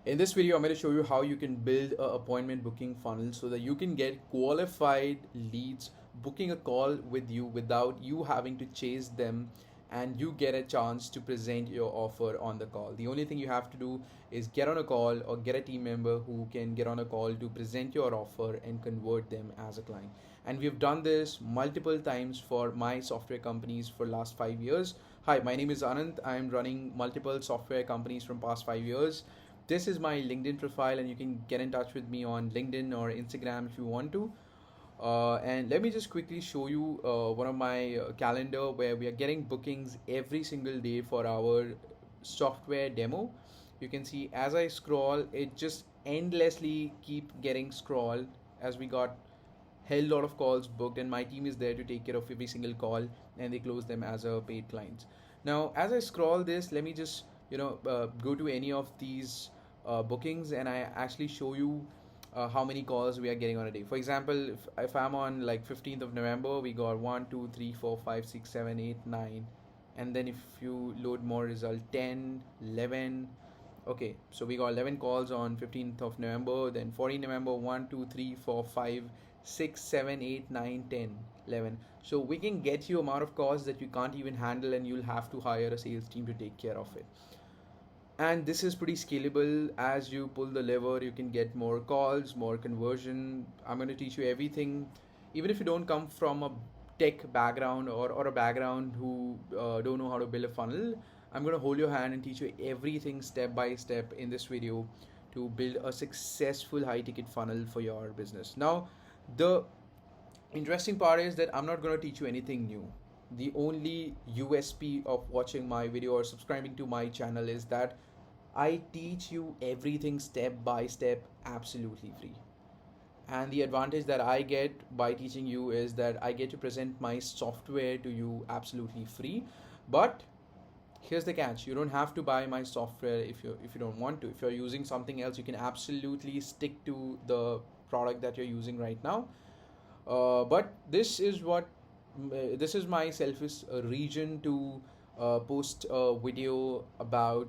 In this video, I'm going to show you how you can build an appointment booking funnel so that you can get qualified leads booking a call with you without you having to chase them, and you get a chance to present your offer on the call. The only thing you have to do is get on a call or get a team member who can get on a call to present your offer and convert them as a client. And we've done this multiple times for my software companies for last 5 years. Hi, my name is Anant. I'm running multiple software companies from past 5 years. This is my LinkedIn profile, and you can get in touch with me on LinkedIn or Instagram if you want to. And let me just quickly show you one of my calendar where we are getting bookings every single day for our software demo. You can see as I scroll, it just endlessly keep getting scroll as we got hell lot of calls booked, and my team is there to take care of every single call, and they close them as a paid clients. Now as I scroll this, let me just go to any of these bookings, and I actually show you how many calls we are getting on a day. For example, if I'm on like 15th of November, we got 1 2 3 4 5 6 7 8 9, and then if you load more result, 10 11. Okay, so we got 11 calls on 15th of November, then 14th November, 1 2 3 4 5 6 7 8 9 10 11. So we can get you amount of calls that you can't even handle, and you'll have to hire a sales team to take care of it. And this is pretty scalable. As you pull the lever, you can get more calls, more conversion. I'm going to teach you everything. Even if you don't come from a tech background or a background who don't know how to build a funnel, I'm going to hold your hand and teach you everything step by step in this video to build a successful high ticket funnel for your business. Now, the interesting part is that I'm not going to teach you anything new. The only USP of watching my video or subscribing to my channel is that I teach you everything step by step absolutely free. And the advantage that I get by teaching you is that I get to present my software to you absolutely free. But here's the catch: you don't have to buy my software if you don't want to. If you're using something else, you can absolutely stick to the product that you're using right now. But this is my selfish region to post a video about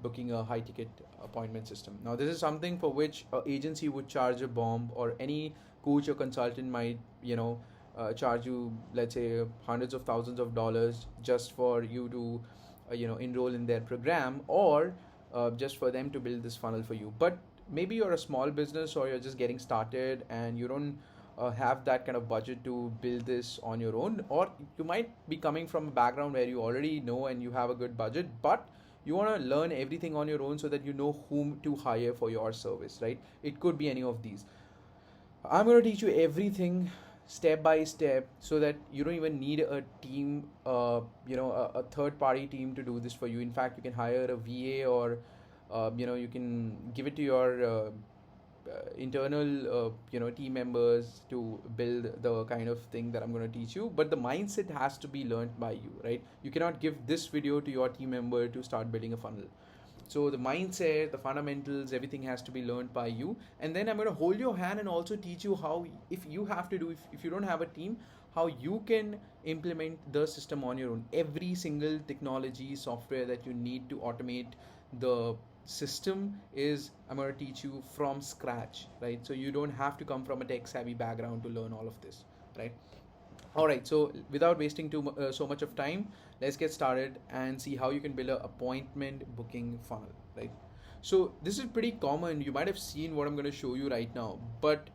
booking a high ticket appointment system. Now this is something for which an agency would charge a bomb, or any coach or consultant might charge you, let's say, hundreds of thousands of dollars just for you to enroll in their program, or just for them to build this funnel for you. But maybe you're a small business, or you're just getting started and you don't have that kind of budget to build this on your own, or you might be coming from a background where you already know and you have a good budget, but you want to learn everything on your own so that you know whom to hire for your service, right? It could be any of these. I'm going to teach you everything step by step so that you don't even need a team, a third party team to do this for you. In fact, you can hire a VA, or you can give it to your internal team members to build the kind of thing that I'm going to teach you. But the mindset has to be learned by you, right? You cannot give this video to your team member to start building a funnel. So the mindset, the fundamentals, everything has to be learned by you. And then I'm going to hold your hand and also teach you how, if you have to do, if you don't have a team, how you can implement the system on your own. Every single technology software that you need to automate the system is, I'm going to teach you from scratch, right? So you don't have to come from a tech savvy background to learn all of this, right? All right, so without wasting so much of time, let's get started and see how you can build an appointment booking funnel, right? So this is pretty common. You might have seen what I'm going to show you right now, but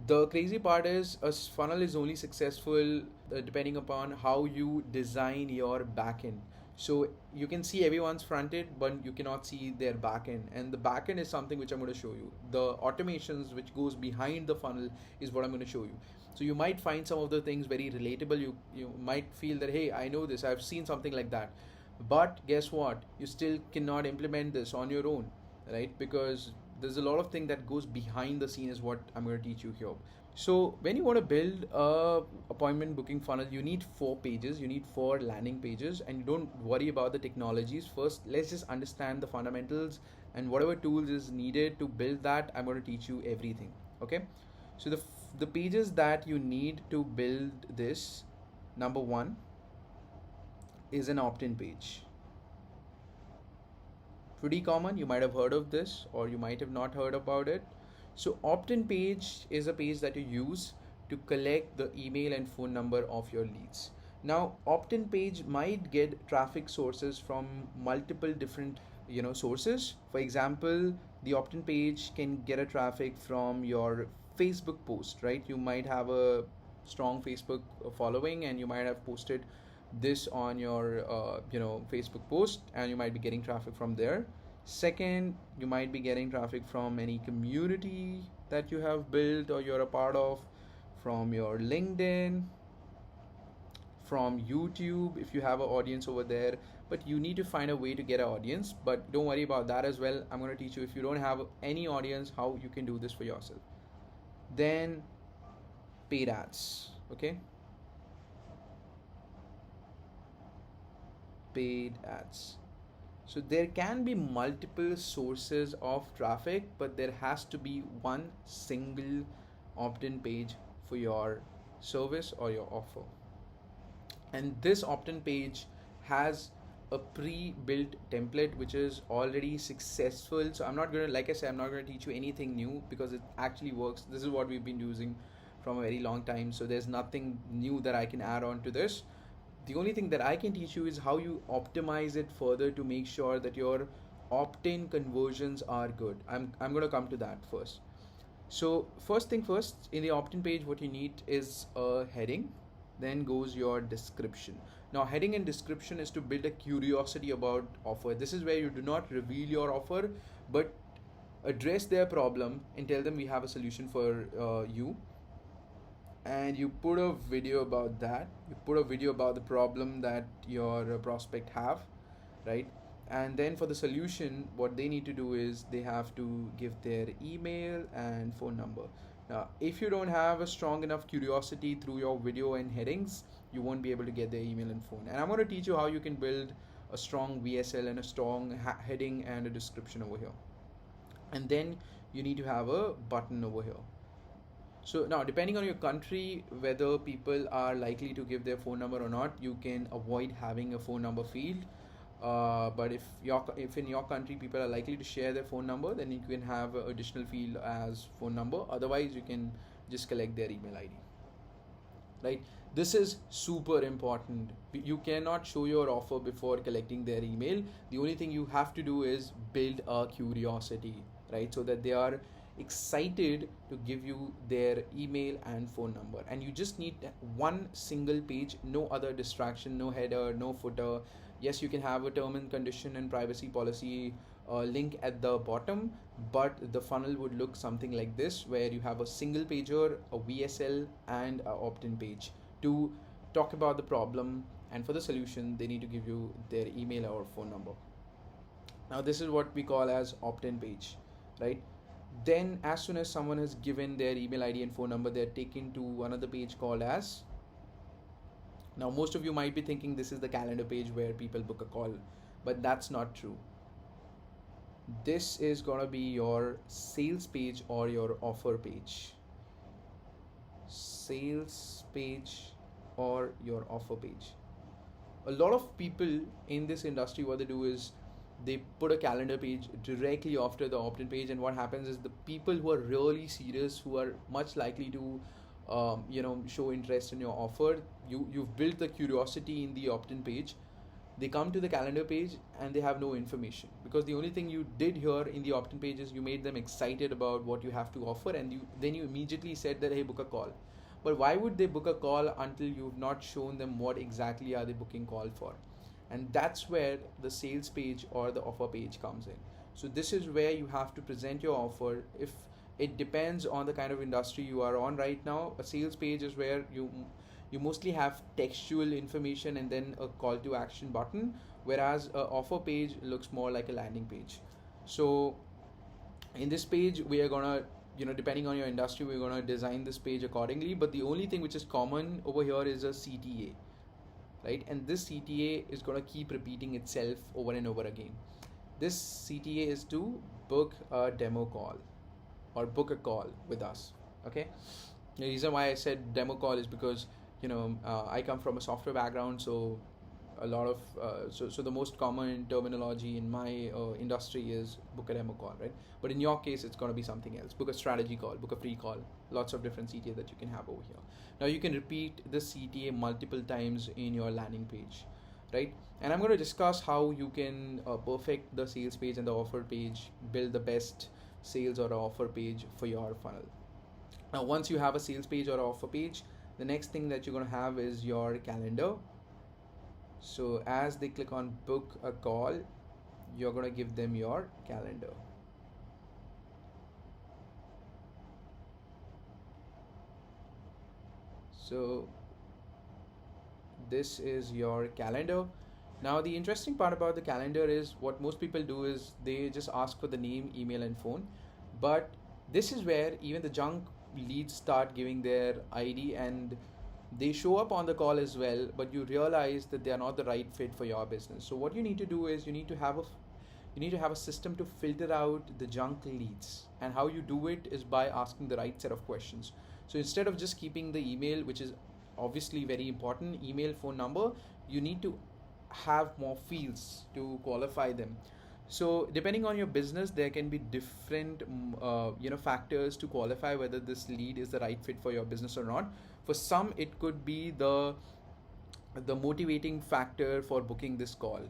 the crazy part is a funnel is only successful depending upon how you design your backend. So you can see everyone's front end, but you cannot see their backend. And the backend is something which I'm going to show you. The automations which goes behind the funnel is what I'm going to show you. So you might find some of the things very relatable. You might feel that, hey, I know this, I've seen something like that. But guess what? You still cannot implement this on your own, right? Because there's a lot of things that goes behind the scene is what I'm going to teach you here. So when you want to build a appointment booking funnel, you need 4 pages, you need 4 landing pages, and you don't worry about the technologies. First, let's just understand the fundamentals, and whatever tools is needed to build that, I'm going to teach you everything. Okay. So the pages that you need to build this, number 1 is an opt-in page. Pretty common, you might have heard of this or you might have not heard about it. So opt-in page is a page that you use to collect the email and phone number of your leads. Now opt-in page might get traffic sources from multiple different sources. For example, the opt-in page can get a traffic from your Facebook post, right? You might have a strong Facebook following and you might have posted this on your Facebook post, and you might be getting traffic from there. Second, you might be getting traffic from any community that you have built or you're a part of, from your LinkedIn, from YouTube if you have an audience over there. But you need to find a way to get an audience, but don't worry about that as well. I'm going to teach you, if you don't have any audience, how you can do this for yourself. Then paid ads. Okay, paid ads. So there can be multiple sources of traffic, but there has to be one single opt-in page for your service or your offer. And this opt-in page has a pre-built template which is already successful. So I'm not going to, like I said, I'm not going to teach you anything new because it actually works. This is what we've been using from a very long time. So there's nothing new that I can add on to this. The only thing that I can teach you is how you optimize it further to make sure that your opt-in conversions are good. I'm going to come to that first. So first thing first, in the opt-in page, what you need is a heading, then goes your description. Now heading and description is to build a curiosity about offer. This is where you do not reveal your offer, but address their problem and tell them we have a solution for you. And you put a video about that. You put a video about the problem that your prospect have, right? And then for the solution, what they need to do is they have to give their email and phone number. Now, if you don't have a strong enough curiosity through your video and headings, you won't be able to get their email and phone. And I'm going to teach you how you can build a strong VSL and a strong heading and a description over here. And then you need to have a button over here. So now, depending on your country, whether people are likely to give their phone number or not, you can avoid having a phone number field. But if in your country people are likely to share their phone number, then you can have an additional field as phone number. Otherwise, you can just collect their email ID. Right? This is super important. You cannot show your offer before collecting their email. The only thing you have to do is build a curiosity, right? So that they are excited to give you their email and phone number. And you just need one single page, no other distraction, no header, no footer. Yes, you can have a term and condition and privacy policy link at the bottom, but the funnel would look something like this, where you have a single pager, a VSL, and an opt-in page to talk about the problem, and for the solution they need to give you their email or phone number. Now this is what we call as opt-in page, right? Then as soon as someone has given their email ID and phone number, they're taken to another page called as, now most of you might be thinking this is the calendar page where people book a call, but that's not true. This is gonna be your sales page or your offer page. Sales page or your offer page. A lot of people in this industry, what they do is they put a calendar page directly after the opt-in page, and what happens is the people who are really serious, who are much likely to show interest in your offer, you've built the curiosity in the opt-in page, they come to the calendar page and they have no information, because the only thing you did here in the opt-in page is you made them excited about what you have to offer, and then you immediately said that, hey, book a call. But why would they book a call until you've not shown them what exactly are they booking call for? And that's where the sales page or the offer page comes in. So this is where you have to present your offer. If it depends on the kind of industry you are on right now, a sales page is where you mostly have textual information and then a call to action button, whereas a offer page looks more like a landing page. So in this page, we are gonna, depending on your industry, we're gonna design this page accordingly. But the only thing which is common over here is a CTA. Right? And this CTA is going to keep repeating itself over and over again. This CTA is to book a demo call or book a call with us. Okay. The reason why I said demo call is because I come from a software background, so a lot of so the most common terminology in my industry is book a demo call, right? But in your case, it's going to be something else. Book a strategy call, book a free call. Lots of different CTA that you can have over here. Now you can repeat the CTA multiple times in your landing page, right? And I'm going to discuss how you can perfect the sales page and the offer page, build the best sales or offer page for your funnel. Now once you have a sales page or offer page, the next thing that you're going to have is your calendar. So as they click on book a call, you're going to give them your calendar. So this is your calendar. Now the interesting part about the calendar is what most people do is they just ask for the name, email and phone. But this is where even the junk leads start giving their ID, and they show up on the call as well, but you realize that they are not the right fit for your business. So what you need to do is you need to have a system to filter out the junk leads. And how you do it is by asking the right set of questions. So instead of just keeping the email, which is obviously very important, email, phone number, you need to have more fields to qualify them. So depending on your business, there can be different factors to qualify whether this lead is the right fit for your business or not. For some, it could be the motivating factor for booking this call,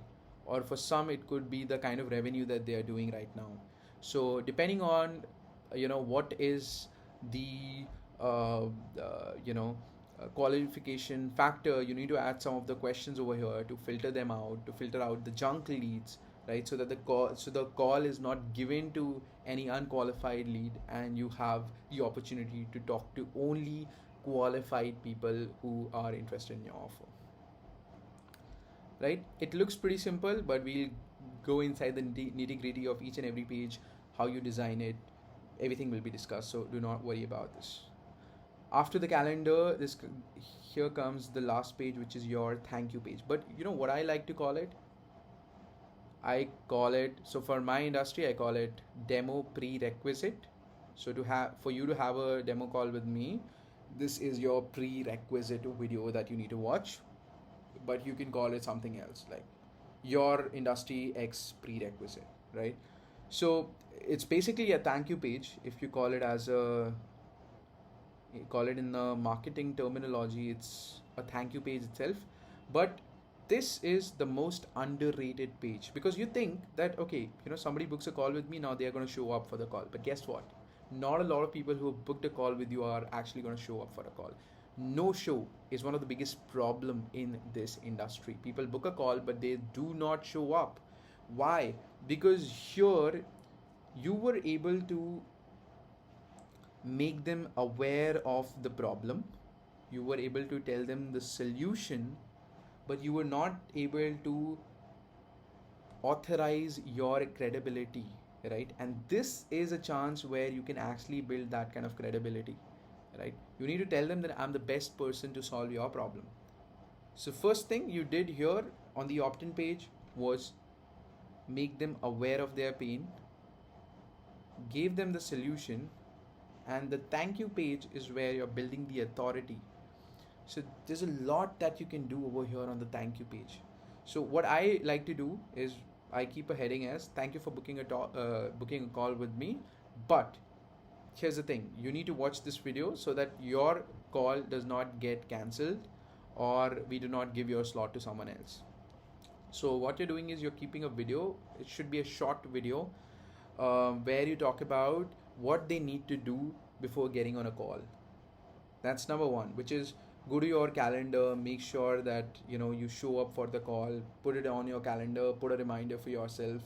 or for some it could be the kind of revenue that they are doing right now. So depending on what is the qualification factor, you need to add some of the questions over here to filter them out, to filter out the junk leads, right? So that the call is not given to any unqualified lead, and you have the opportunity to talk to only qualified people who are interested in your offer, right? It looks pretty simple, but we'll go inside the nitty gritty of each and every page, how you design it, everything will be discussed, so do not worry about this. After the calendar, here comes the last page, which is your thank you page. But you know what I like to call it? I call it, so for my industry, I call it demo prerequisite. So for you to have a demo call with me, this is your prerequisite video that you need to watch. But you can call it something else, like your industry X prerequisite, right? So it's basically a thank you page. If you call it in the marketing terminology, it's a thank you page itself. But this is the most underrated page, because you think that, okay, somebody books a call with me, now they are going to show up for the call. But guess what? Not a lot of people who have booked a call with you are actually going to show up for a call. No show is one of the biggest problem in this industry. People book a call, but they do not show up. Why? Because here you were able to make them aware of the problem. You were able to tell them the solution, but you were not able to authorize your credibility, right? And this is a chance where you can actually build that kind of credibility, right? You need to tell them that I'm the best person to solve your problem. So first thing you did here on the opt-in page was make them aware of their pain, gave them the solution, and the thank you page is where you're building the authority. So there's a lot that you can do over here on the thank you page. So what I like to do is I keep a heading as thank you for booking a call with me. But here's the thing, you need to watch this video so that your call does not get cancelled, or we do not give your slot to someone else. So what you're doing is you're keeping a video. It should be a short video where you talk about what they need to do before getting on a call. That's number one, which is go to your calendar, make sure that you show up for the call, put it on your calendar, put a reminder for yourself.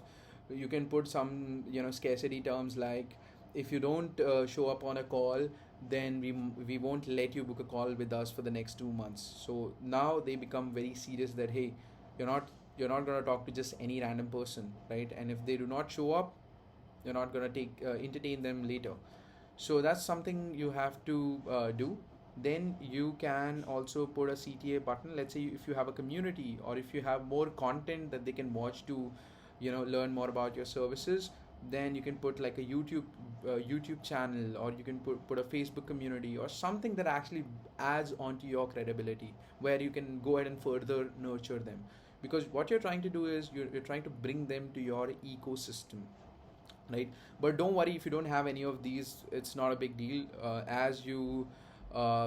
You can put some scarcity terms like, if you don't show up on a call, then we won't let you book a call with us for the next 2 months. So now they become very serious that, hey, you're not going to talk to just any random person, right? And if they do not show up, you're not going to entertain them later. So that's something you have to do. Then you can also put a CTA button. Let's say if you have a community, or if you have more content that they can watch to learn more about your services, then you can put like a YouTube channel, or you can put a Facebook community, or something that actually adds onto your credibility, where you can go ahead and further nurture them. because what you're trying to do is you're trying to bring them to your ecosystem, right? But don't worry if you don't have any of these, it's not a big deal. As you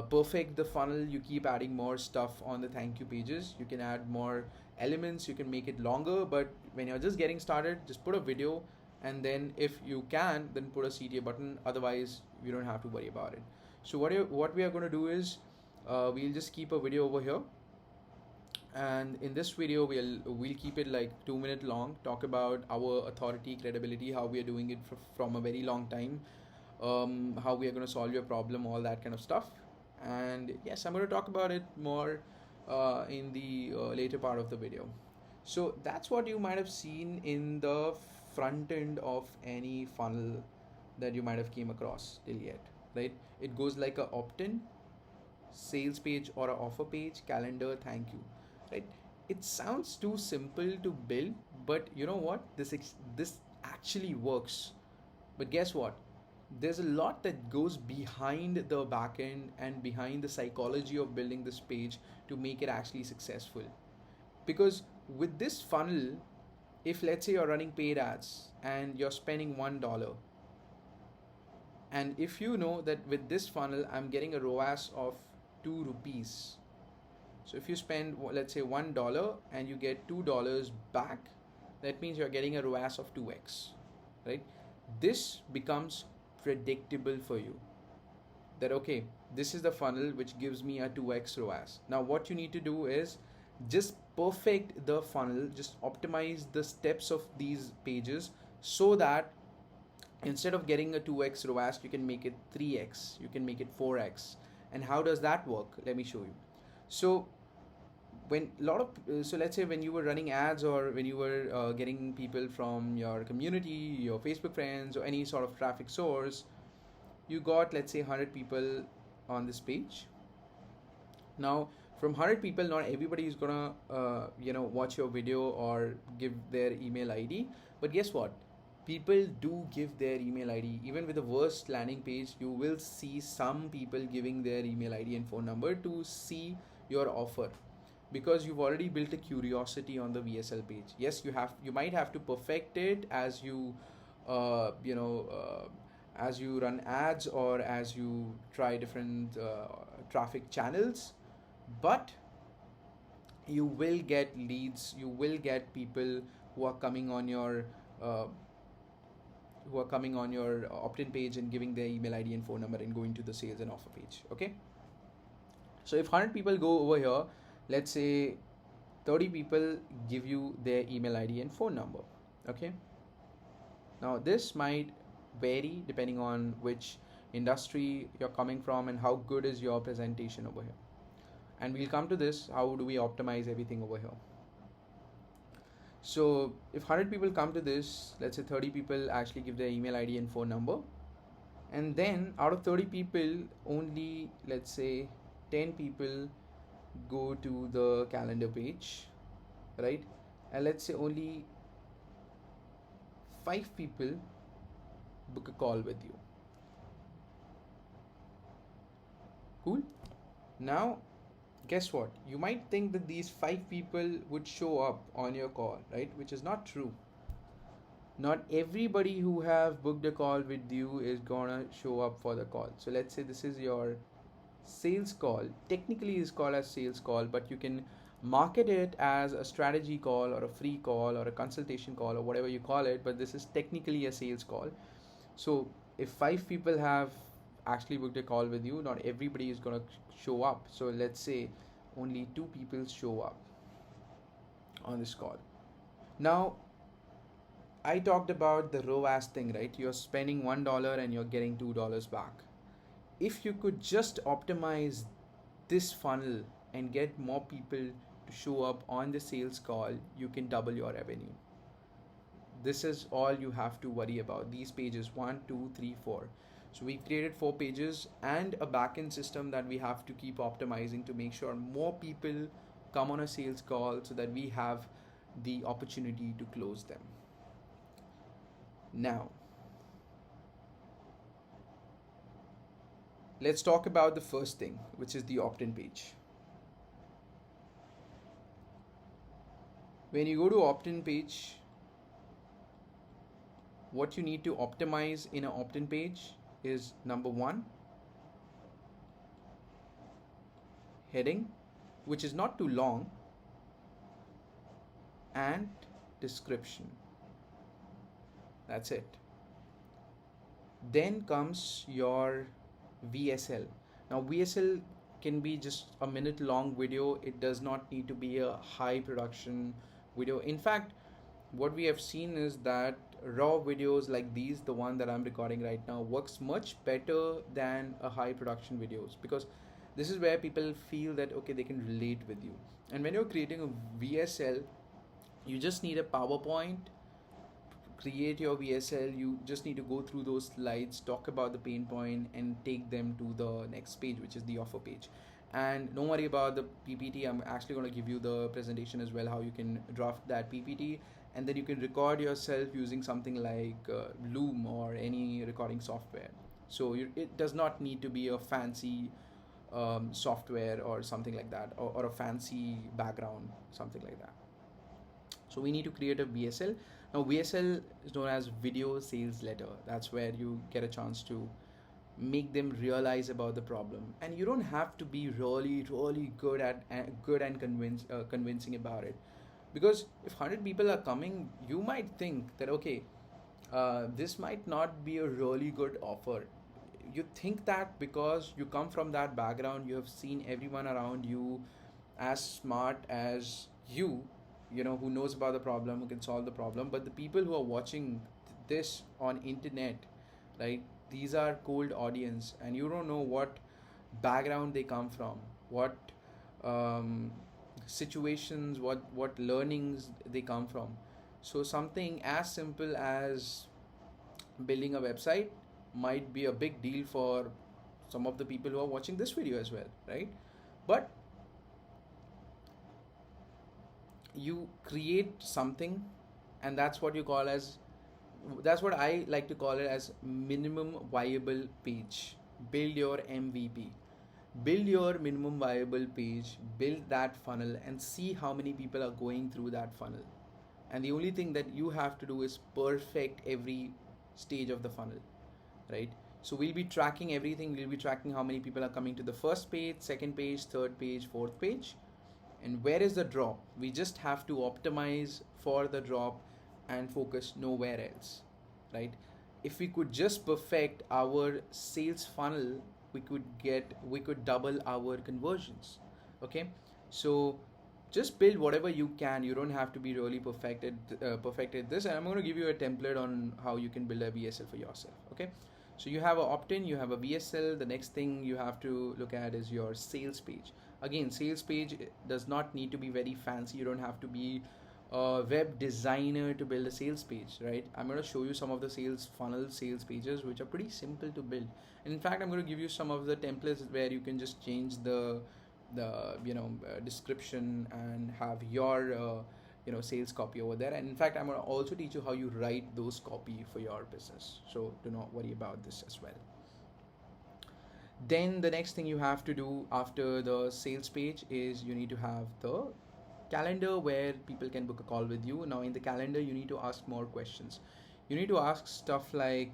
perfect the funnel, you keep adding more stuff on the thank you pages. You can add more elements, you can make it longer, but when you're just getting started, just put a video, and then if you can, then put a CTA button. Otherwise, you don't have to worry about it. So what we are going to do is we'll just keep a video over here, and in this video we'll keep it like 2 minute long, talk about our authority, credibility, how we are doing it from a very long time, how we are going to solve your problem, all that kind of stuff. And yes, I'm going to talk about it more in the later part of the video. So that's what you might have seen in the front end of any funnel that you might have came across till yet, right? It goes like a opt-in, sales page or a offer page, calendar, thank you, right? It sounds too simple to build, but you know what, this actually works. But guess what, there's a lot that goes behind the backend and behind the psychology of building this page to make it actually successful. Because with this funnel, if let's say you're running paid ads and you're spending $1, and if you know that with this funnel I'm getting a ROAS of 2 rupees, so if you spend, let's say, $1 and you get $2 back, that means you're getting a ROAS of 2x, right? This becomes predictable for you, that okay, this is the funnel which gives me a 2x ROAS. Now what you need to do is just perfect the funnel, just optimize the steps of these pages so that instead of getting a 2x ROAS, you can make it 3x, you can make it 4x. And how does that work? Let me show you. So so let's say when you were running ads, or when you were getting people from your community, your Facebook friends, or any sort of traffic source, you got, let's say, 100 people on this page. Now from 100 people, not everybody is gonna watch your video or give their email ID. But guess what, people do give their email ID. Even with the worst landing page, you will see some people giving their email ID and phone number to see your offer, because you've already built a curiosity on the VSL page. Yes, you might have to perfect it as you as you run ads, or as you try different traffic channels, but you will get leads, you will get people who are coming on your opt-in page and giving their email ID and phone number and going to the sales and offer page. Okay, so if 100 people go over here, let's say 30 people give you their email ID and phone number. Okay, now this might vary depending on which industry you're coming from and how good is your presentation over here. And we'll come to this, how do we optimize everything over here. So if 100 people come to this, let's say 30 people actually give their email ID and phone number, and then out of 30 people, only let's say 10 people go to the calendar page, right? And let's say only 5 people book a call with you. Cool. Now guess what, you might think that these 5 people would show up on your call, right? Which is not true. Not everybody who have booked a call with you is gonna show up for the call. So let's say this is your sales call. Technically is called as sales call, but you can market it as a strategy call or a free call or a consultation call or whatever you call it, but this is technically a sales call. So if 5 people have actually booked a call with you, not everybody is going to show up. So let's say only 2 people show up on this call. Now I talked about the ROAS thing, right? You're spending $1 and you're getting $2 back. If you could just optimize this funnel and get more people to show up on the sales call, you can double your revenue. This is all you have to worry about. These pages 1, 2, 3, 4. So we created 4 pages and a backend system that we have to keep optimizing to make sure more people come on a sales call so that we have the opportunity to close them. Now, let's talk about the first thing, which is the opt-in page. When you go to opt-in page, what you need to optimize in an opt-in page is number one, heading, which is not too long, and description. That's it. Then comes your VSL. Now VSL can be just a minute long video. It does not need to be a high production video. In fact, what we have seen is that raw videos like these, the one that I'm recording right now, works much better than a high production videos, because this is where people feel that okay, they can relate with you. And when you're creating a VSL, you just need a PowerPoint, create your VSL. You just need to go through those slides, talk about the pain point, and take them to the next page, which is the offer page. And don't worry about the PPT. I'm actually going to give you the presentation as well, how you can draft that PPT, and then you can record yourself using something like Loom or any recording software. So it does not need to be a fancy software or something like that, or a fancy background, something like that. So we need to create a VSL. Now VSL is known as video sales letter. That's where you get a chance to make them realize about the problem, and you don't have to be really good and convincing about it, because if 100 people are coming, you might think that okay, this might not be a really good offer. You think that because you come from that background, you have seen everyone around you as smart as you know, who knows about the problem, who can solve the problem. But the people who are watching this on internet, right, these are cold audience, and you don't know what background they come from, what situations, what learnings they come from. So something as simple as building a website might be a big deal for some of the people who are watching this video as well, right? But you create something, and that's what I like to call it as minimum viable page. Build your MVP, build your minimum viable page, build that funnel, and see how many people are going through that funnel. And the only thing that you have to do is perfect every stage of the funnel, right? So we'll be tracking everything. We'll be tracking how many people are coming to the first page, second page, third page, fourth page. And where is the drop? We just have to optimize for the drop and focus nowhere else, right? If we could just perfect our sales funnel, we could double our conversions. Okay, so just build whatever you can. You don't have to be really perfected this, and I'm going to give you a template on how you can build a VSL for yourself. Okay, so you have a opt-in, you have a VSL. The next thing you have to look at is your sales page. Again, sales page does not need to be very fancy. You don't have to be a web designer to build a sales page, right? I'm going to show you some of the sales funnel sales pages, which are pretty simple to build. And in fact, I'm going to give you some of the templates where you can just change the description and have your sales copy over there. And in fact, I'm going to also teach you how you write those copy for your business, so do not worry about this as well. Then the next thing you have to do after the sales page is you need to have the calendar where people can book a call with you. Now in the calendar, you need to ask more questions. You need to ask stuff like,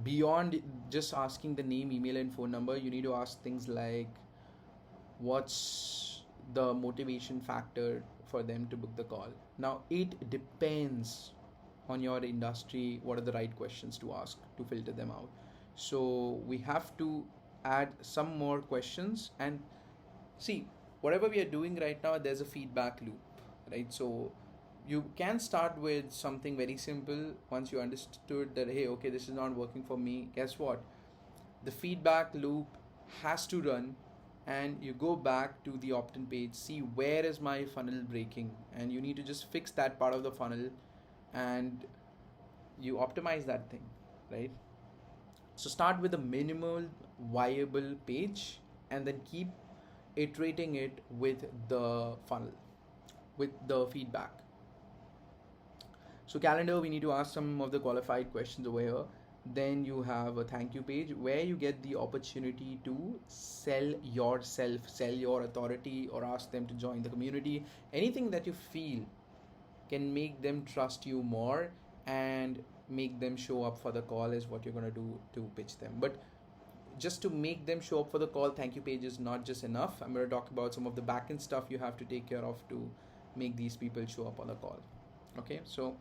beyond just asking the name, email, and phone number, you need to ask things like, what's the motivation factor for them to book the call? Now it depends on your industry what are the right questions to ask to filter them out. So we have to add some more questions. And see, whatever we are doing right now, there's a feedback loop, right? So you can start with something very simple. Once you understood that, hey, okay, this is not working for me, guess what, the feedback loop has to run, and you go back to the opt-in page, see where is my funnel breaking, and you need to just fix that part of the funnel and you optimize that thing, right? So start with a minimal viable page and then keep iterating it with the funnel, with the feedback. So calendar, we need to ask some of the qualified questions over here. Then you have a thank you page where you get the opportunity to sell yourself, sell your authority, or ask them to join the community. Anything that you feel can make them trust you more and make them show up for the call is what you're going to do to pitch them. But just to make them show up for the call, thank you page is not just enough. I'm going to talk about some of the backend stuff you have to take care of to make these people show up on the call. Okay, so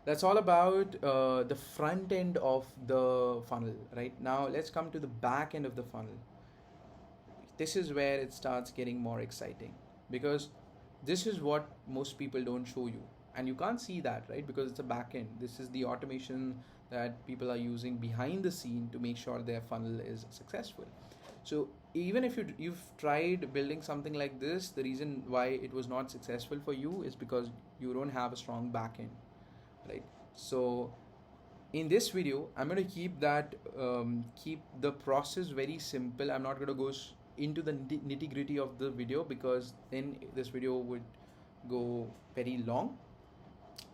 that's all about the front end of the funnel. Right now, let's come to the back end of the funnel. This is where it starts getting more exciting, because this is what most people don't show you, and you can't see that, right? Because it's a back end. This is the automation that people are using behind the scene to make sure their funnel is successful. So even if you've tried building something like this, the reason why it was not successful for you is because you don't have a strong back end, right? So in this video, I'm going to keep the process very simple. I'm not going to go into the nitty gritty of the video, because then this video would go very long.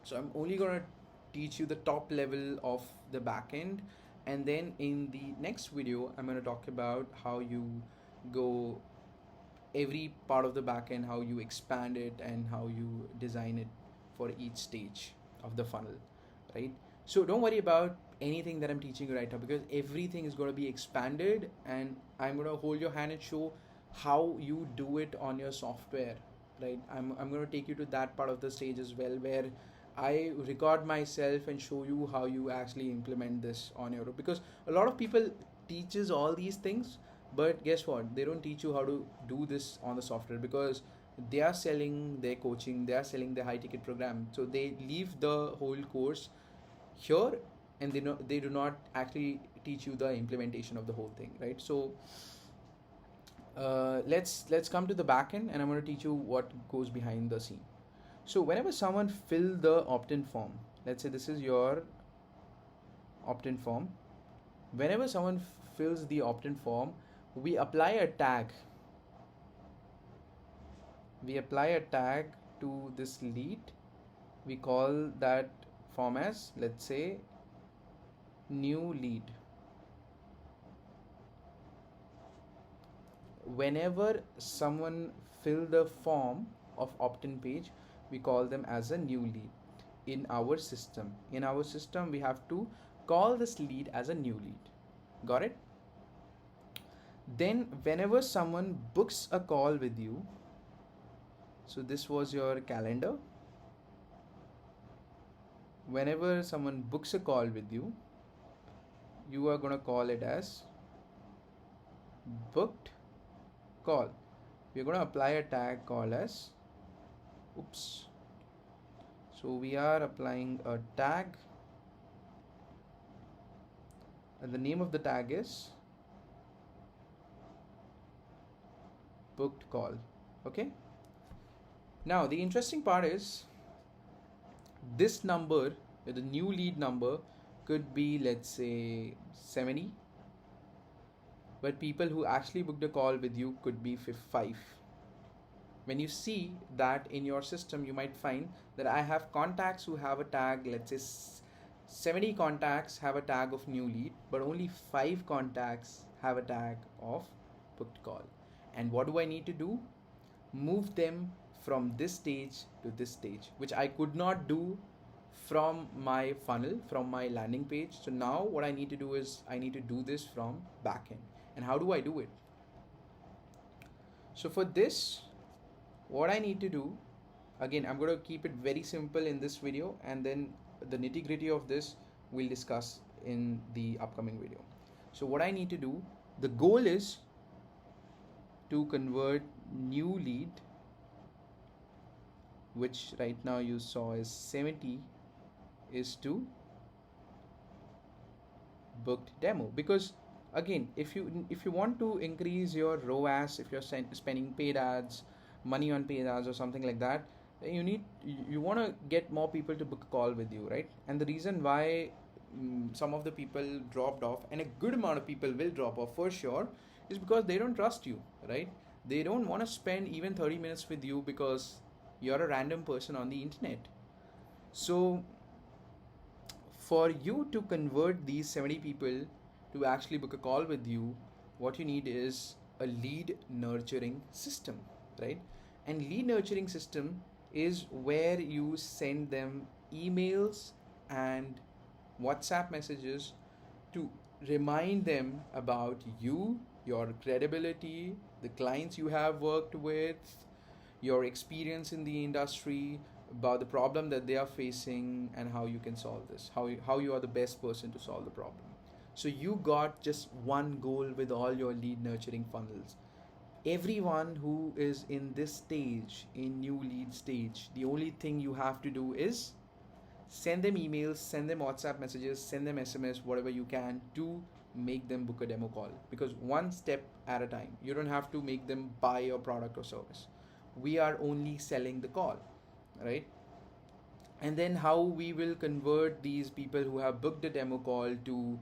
So I'm only going to teach you the top level of the backend, and then in the next video I'm going to talk about how you go every part of the backend, how you expand it, and how you design it for each stage of the funnel, right? So don't worry about anything that I'm teaching you right now, because everything is going to be expanded, and I'm going to hold your hand and show how you do it on your software, right? I'm going to take you to that part of the stage as well, where I record myself and show you how you actually implement this on your own. Because a lot of people teaches all these things, but guess what? They don't teach you how to do this on the software, because they are selling their coaching, they are selling their high ticket program. So they leave the whole course here, and they do not actually teach you the implementation of the whole thing, right? So let's come to the backend, and I'm going to teach you what goes behind the scene. So whenever someone fill the opt-in form, let's say this is your opt-in form. Whenever someone fills the opt-in form, we apply a tag. We apply a tag to this lead. We call that form as, let's say, new lead. Whenever someone fill the form of opt-in page, we call them as a new lead in our system. In our system, we have to call this lead as a new lead. Got it? Then whenever someone books a call with you, so this was your calendar. Whenever someone books a call with you, you are going to call it as booked call. We're going to apply a tag called as so we are applying a tag, and the name of the tag is booked call. Okay, now the interesting part is this number, the new lead number, could be, let's say, 70, but people who actually booked a call with you could be 5. When you see that in your system, you might find that I have contacts who have a tag, let's say 70 contacts have a tag of new lead, but only 5 contacts have a tag of booked call. And what do I need to do? Move them from this stage to this stage, which I could not do from my funnel, from my landing page. So now what I need to do is I need to do this from backend. And how do I do it? So for this, what I need to do, again, I'm going to keep it very simple in this video, and then the nitty gritty of this we'll discuss in the upcoming video. So what I need to do, the goal is to convert new lead, which right now you saw is 70, is to booked demo. Because again, if you want to increase your ROAS, if you're spending paid ads, money on paid ads or something like that, you want to get more people to book a call with you, right? And the reason why some of the people dropped off, and a good amount of people will drop off for sure, is because they don't trust you, right? They don't want to spend even 30 minutes with you because you're a random person on the internet. So for you to convert these 70 people to actually book a call with you, what you need is a lead nurturing system, right? And lead nurturing system is where you send them emails and WhatsApp messages to remind them about you, your credibility, the clients you have worked with, your experience in the industry, about the problem that they are facing, and how you can solve this, how you are the best person to solve the problem. So you got just one goal with all your lead nurturing funnels. Everyone who is in this stage, in new lead stage, the only thing you have to do is send them emails, send them WhatsApp messages, send them SMS, whatever you can to make them book a demo call. Because one step at a time, you don't have to make them buy your product or service. We are only selling the call, right? And then how we will convert these people who have booked a demo call to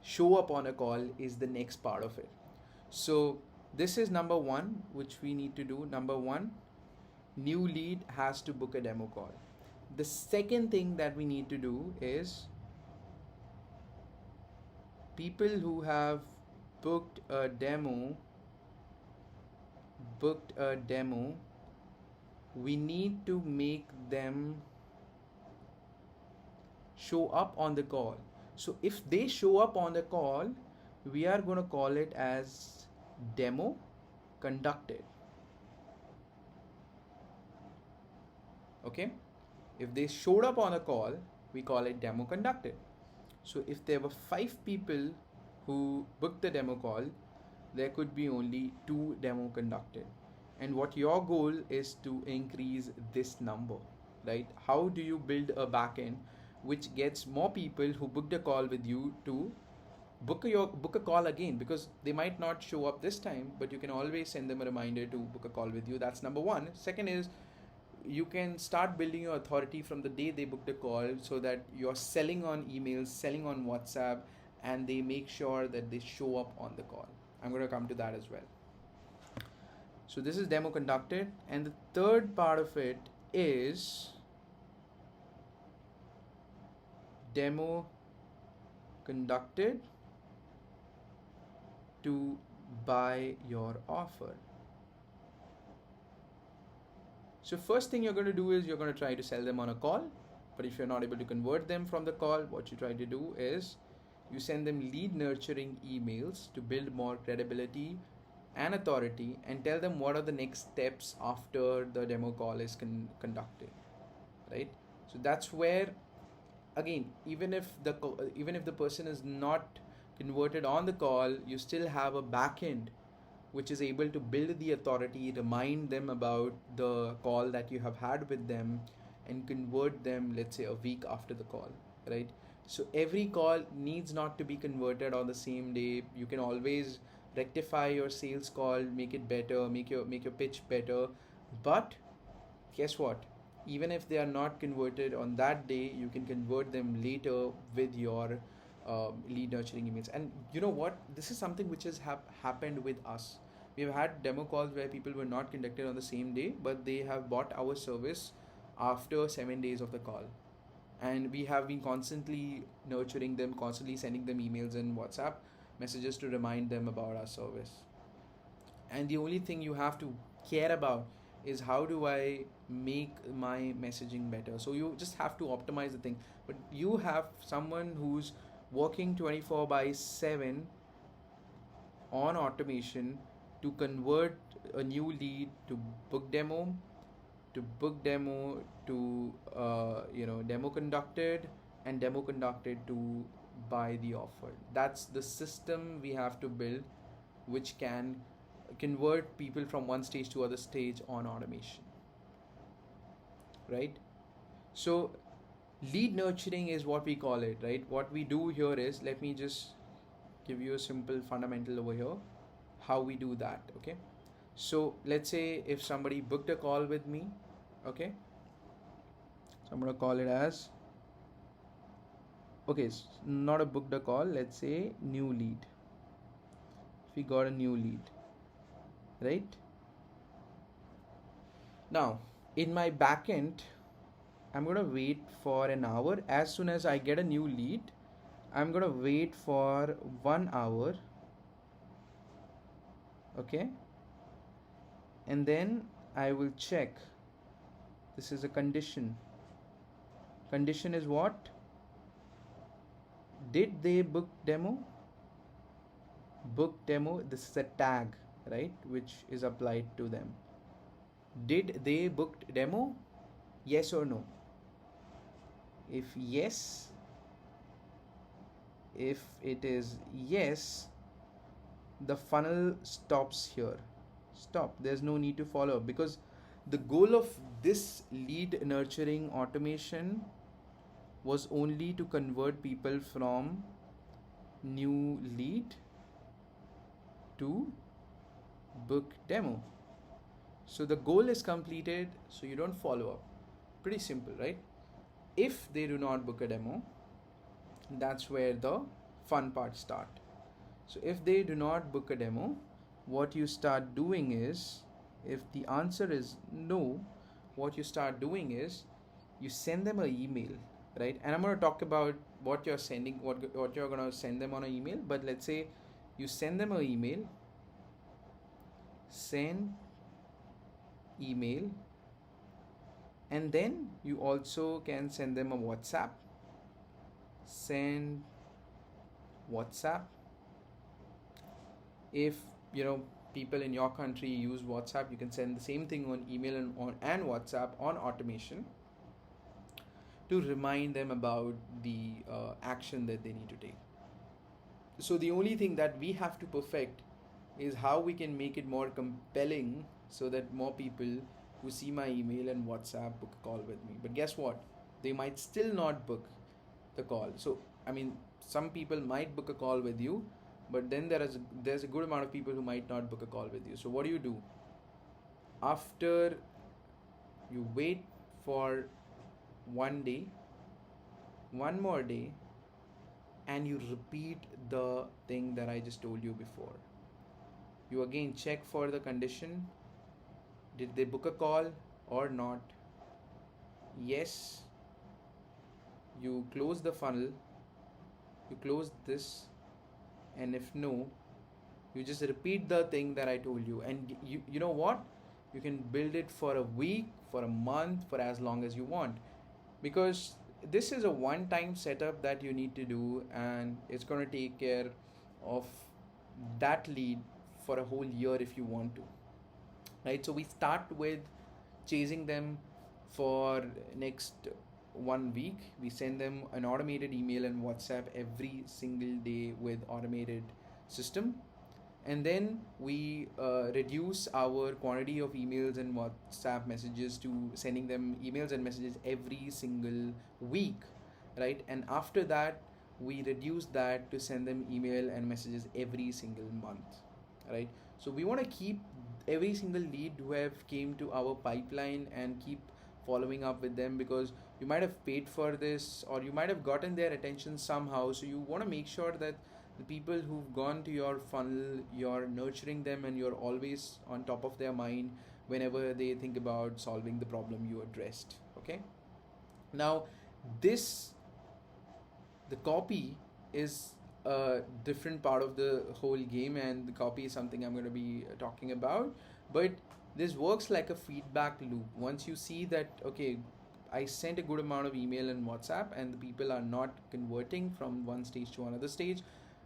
show up on a call is the next part of it. So this is number one, which we need to do. Number one, new lead has to book a demo call. The second thing that we need to do is people who have booked a demo, we need to make them show up on the call. So if they show up on the call, we are going to call it as demo conducted. Okay? If they showed up on a call, we call it demo conducted. So if there were 5 people who booked the demo call, there could be only 2 demo conducted. And what your goal is to increase this number, right? How do you build a backend which gets more people who booked a call with you to book a call again? Because they might not show up this time, but you can always send them a reminder to book a call with you. That's number one. Second is, you can start building your authority from the day they booked a call, so that you're selling on emails, selling on WhatsApp, and they make sure that they show up on the call. I'm going to come to that as well. So this is demo conducted, and the third part of it is demo conducted to buy your offer. So first thing you're going to do is you're going to try to sell them on a call. But if you're not able to convert them from the call, what you try to do is you send them lead nurturing emails to build more credibility and authority, and tell them what are the next steps after the demo call is conducted, right? So that's where, again, even if the person is not converted on the call, you still have a backend which is able to build the authority, remind them about the call that you have had with them, and convert them, let's say, a week after the call, right? So every call needs not to be converted on the same day. You can always rectify your sales call, make it better, make your pitch better. But guess what? Even if they are not converted on that day, you can convert them later with your lead nurturing emails. And you know what? This is something which has happened with us. We've had demo calls where people were not conducted on the same day, but they have bought our service after 7 days of the call. And we have been constantly nurturing them, constantly sending them emails and WhatsApp messages to remind them about our service. And the only thing you have to care about is, how do I make my messaging better? So you just have to optimize the thing. But you have someone who's working 24/7 on automation to convert a new lead to book demo, to demo conducted, and demo conducted to buy the offer. That's the system we have to build, which can convert people from one stage to other stage on automation, right? So lead nurturing is what we call it, right? What we do here is, let me just give you a simple fundamental over here, how we do that. Okay, so let's say if somebody booked a call with me, okay, so I'm gonna call it as, okay, not a booked a call, let's say new lead. If we got a new lead, right? Now in my backend, I'm gonna wait for an hour. As soon as I get a new lead, I'm gonna wait for 1 hour, okay, and then I will check. This is a condition. Condition is what? Did they book demo? Book demo, this is a tag, right, which is applied to them. Did they booked demo? Yes or no? If yes, if it is yes, the funnel stops here. Stop. There's no need to follow up, because the goal of this lead nurturing automation was only to convert people from new lead to book demo. So the goal is completed, so you don't follow up. Pretty simple, right? If they do not book a demo, that's where the fun part start. So if they do not book a demo, what you start doing is, if the answer is no, what you start doing is you send them an email, right? And I'm going to talk about what you're sending, what you're going to send them on an email. But let's say you send them an email, send email, and then you also can send them a WhatsApp. Send WhatsApp. If people in your country use WhatsApp, you can send the same thing on email and WhatsApp on automation to remind them about the action that they need to take. So the only thing that we have to perfect is how we can make it more compelling so that more people who see my email and WhatsApp book a call with me. But guess what? They might still not book the call. So, some people might book a call with you, but then there's a good amount of people who might not book a call with you. So what do? After you wait for one day, one more day, and you repeat the thing that I just told you before. You again check for the condition. Did they book a call or not? Yes. You close the funnel. You close this. And if no, you just repeat the thing that I told you. And you know what? You can build it for a week, for a month, for as long as you want. Because this is a one-time setup that you need to do, and it's going to take care of that lead for a whole year if you want to. Right? So we start with chasing them for next 1 week. We send them an automated email and WhatsApp every single day with automated system, and then we reduce our quantity of emails and WhatsApp messages to sending them emails and messages every single week, right? And after that, we reduce that to send them email and messages every single month, right? So we want to keep every single lead who have came to our pipeline and keep following up with them, because you might have paid for this or you might have gotten their attention somehow. So you want to make sure that the people who've gone to your funnel, you're nurturing them and you're always on top of their mind whenever they think about solving the problem you addressed. Okay, now the copy is a different part of the whole game, and the copy is something I'm going to be talking about. But this works like a feedback loop. Once you see that, okay, I sent a good amount of email and WhatsApp and the people are not converting from one stage to another stage,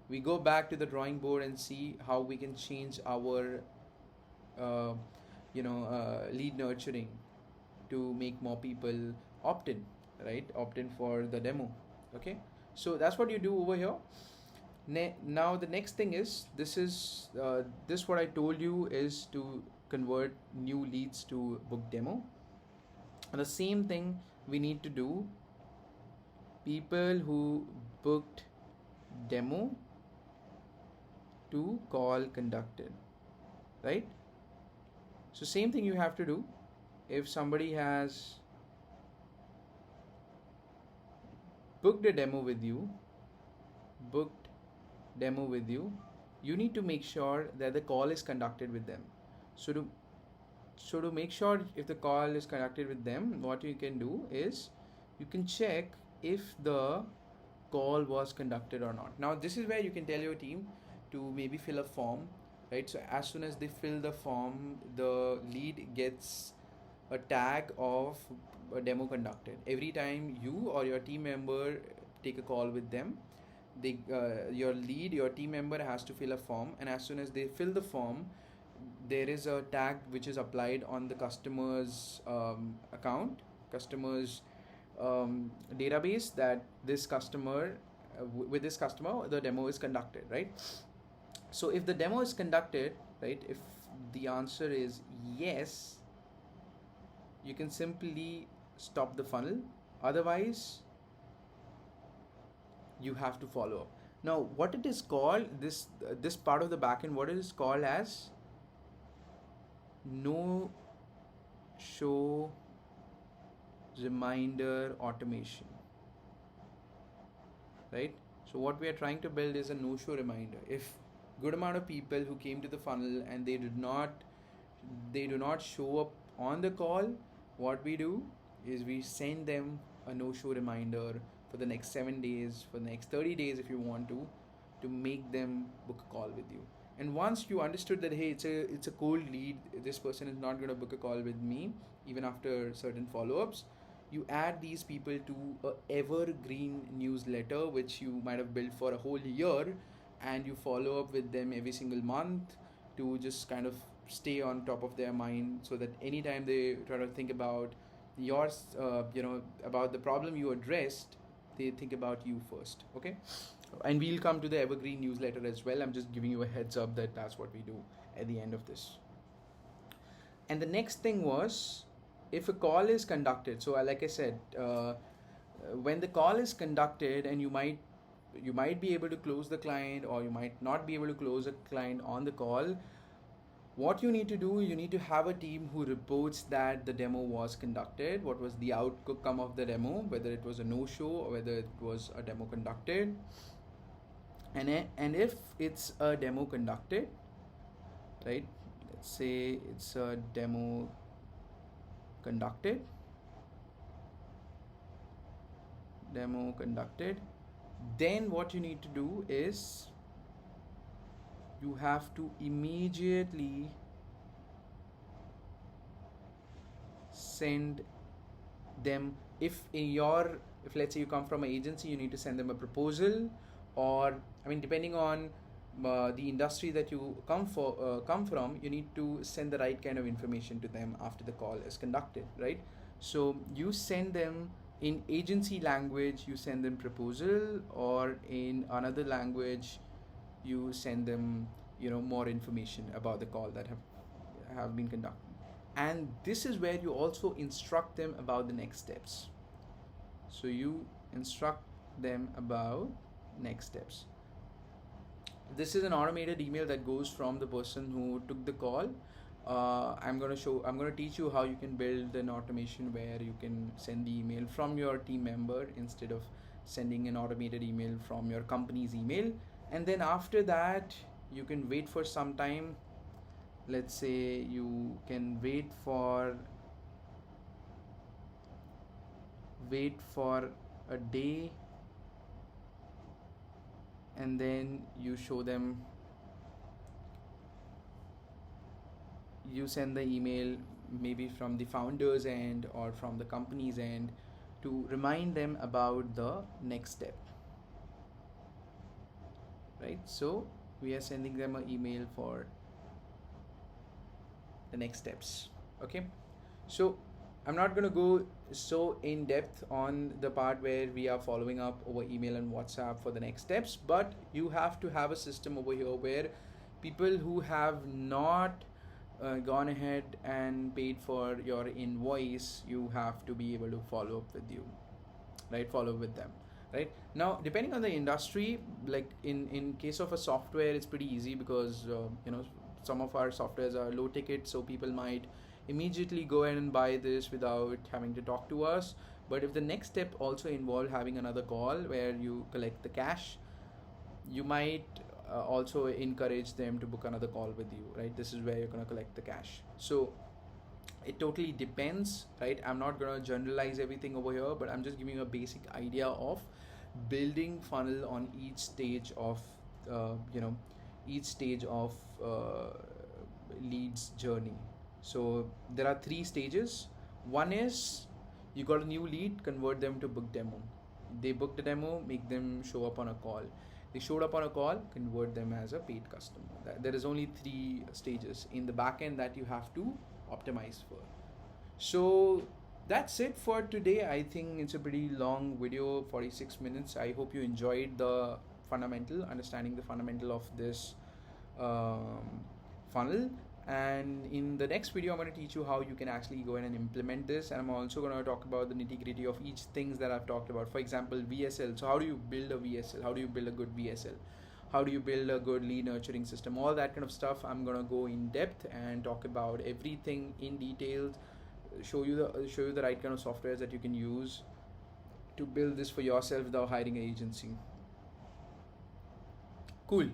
we go back to the drawing board and see how we can change our lead nurturing to make more people opt in, right? Opt in for the demo. Okay, so that's what you do over here. Now the next thing is, this what I told you is to convert new leads to book demo. And the same thing we need to do people who booked demo to call conducted, right? So same thing you have to do. If somebody has booked a demo with you, you need to make sure that the call is conducted with them. So to make sure if the call is conducted with them, what you can do is you can check if the call was conducted or not. Now this is where you can tell your team to maybe fill a form right? So as soon as they fill the form, the lead gets a tag of a demo conducted. Every time you or your team member take a call with them, they your lead, your team member has to fill a form, and as soon as they fill the form, there is a tag which is applied on the customer's account, customer's database, that this customer with this customer the demo is conducted, right? So if the demo is conducted, right, if the answer is yes, you can simply stop the funnel. Otherwise, you have to follow up. Now, what it is called, this part of the backend, what it is called as no show reminder automation, right? So what we are trying to build is a no show reminder. If good amount of people who came to the funnel and they do not show up on the call, what we do is we send them a no show reminder for the next 7 days, for the next 30 days if you want to make them book a call with you. And once you understood that, hey, it's a cold lead, this person is not going to book a call with me even after certain follow-ups, you add these people to a evergreen newsletter which you might have built for a whole year, and you follow up with them every single month to just kind of stay on top of their mind, so that anytime they try to think about yours, about the problem you addressed, they think about you first. Okay, and we'll come to the evergreen newsletter as well. I'm just giving you a heads up that that's what we do at the end of this. And the next thing was, if a call is conducted, so like I said, when the call is conducted, and you might be able to close the client, or you might not be able to close a client on the call, what you need to do, you need to have a team who reports that the demo was conducted, what was the outcome of the demo, whether it was a no-show or whether it was a demo conducted. And if it's a demo conducted, right, let's say it's a demo conducted, then what you need to do is you have to immediately send them, if let's say you come from an agency, you need to send them a proposal, or depending on the industry that you come from, you need to send the right kind of information to them after the call is conducted, right? So you send them in agency language, you send them proposal, or in another language you send them more information about the call that have been conducted. And this is where you also instruct them about the next steps. So you instruct them about next steps. This is an automated email that goes from the person who took the call. I'm going to teach you how you can build an automation where you can send the email from your team member instead of sending an automated email from your company's email. And then after that, you can wait for some time. Let's say you can wait for a day, and then you send the email maybe from the founder's end or from the company's end to remind them about the next step, right? So we are sending them an email for the next steps. Okay, so I'm not going to go so in depth on the part where we are following up over email and WhatsApp for the next steps, but you have to have a system over here where people who have not gone ahead and paid for your invoice, you have to be able to follow up with you, right? Follow with them, right? Now, depending on the industry, like in case of a software, it's pretty easy because some of our softwares are low ticket, so people might immediately go ahead and buy this without having to talk to us. But if the next step also involve having another call where you collect the cash, you might also encourage them to book another call with you, right? This is where you're going to collect the cash. So it totally depends, right? I'm not going to generalize everything over here, but I'm just giving you a basic idea of building funnel on each stage of each stage of leads journey. So there are 3 stages. One is you got a new lead, convert them to book demo. They book the demo, make them show up on a call. They showed up on a call, convert them as a paid customer. There is only 3 stages in the backend that you have to optimize for. So that's it for today. I think it's a pretty long video, 46 minutes. I hope you enjoyed the understanding the fundamental of this funnel. And in the next video, I'm going to teach you how you can actually go in and implement this. And I'm also going to talk about the nitty-gritty of each things that I've talked about. For example, VSL. So how do you build a VSL? How do you build a good VSL? How do you build a good lead nurturing system? All that kind of stuff. I'm going to go in depth and talk about everything in detail. Show you the right kind of softwares that you can use to build this for yourself without hiring an agency. Cool.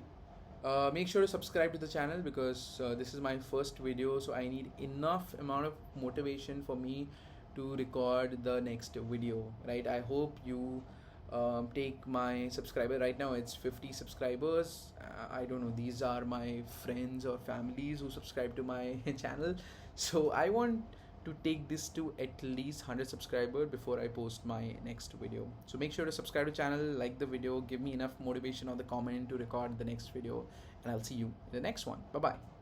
Make sure to subscribe to the channel because this is my first video, so I need enough amount of motivation for me to record the next video, right? I hope you take my subscriber. Right now it's 50 subscribers. I don't know, these are my friends or families who subscribe to my channel, so I want to take this to at least 100 subscribers before I post my next video. So make sure to subscribe to the channel, like the video, give me enough motivation on the comment to record the next video, and I'll see you in the next one. Bye bye.